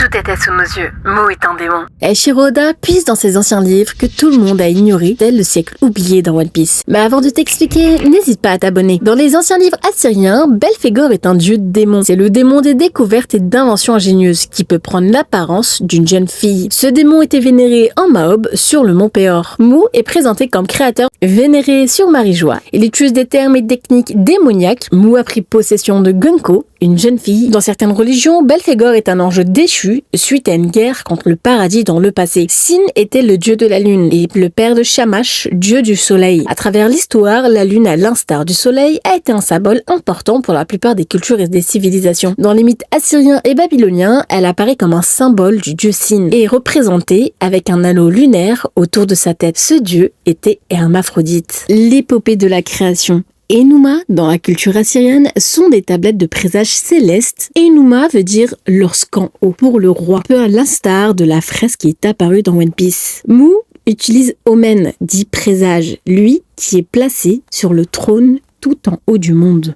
Tout était sous nos yeux. Mu est un démon. Eiichiro Oda puise dans ses anciens livres que tout le monde a ignorés dès le siècle oublié dans One Piece. Mais avant de t'expliquer, n'hésite pas à t'abonner. Dans les anciens livres assyriens, Belphégor est un dieu démon. C'est le démon des découvertes et d'inventions ingénieuses qui peut prendre l'apparence d'une jeune fille. Ce démon était vénéré en Maob sur le mont Péor. Mu est présenté comme créateur vénéré sur Marie-Joie. Il utilise des termes et techniques démoniaques. Mu a pris possession de Gunko, une jeune fille. Dans certaines religions, Belphégor est un ange déchu suite à une guerre contre le paradis dans le passé. Sin était le dieu de la lune et le père de Shamash, dieu du soleil. À travers l'histoire, la lune, à l'instar du soleil, a été un symbole important pour la plupart des cultures et des civilisations. Dans les mythes assyriens et babyloniens, elle apparaît comme un symbole du dieu Sin et est représentée avec un anneau lunaire autour de sa tête. Ce dieu était hermaphrodite. L'épopée de la création. Enuma, dans la culture assyrienne, sont des tablettes de présages célestes. Enuma veut dire lorsqu'en haut, pour le roi, peu à l'instar de la fresque qui est apparue dans One Piece. Mu utilise Omen, dit présage, lui qui est placé sur le trône tout en haut du monde.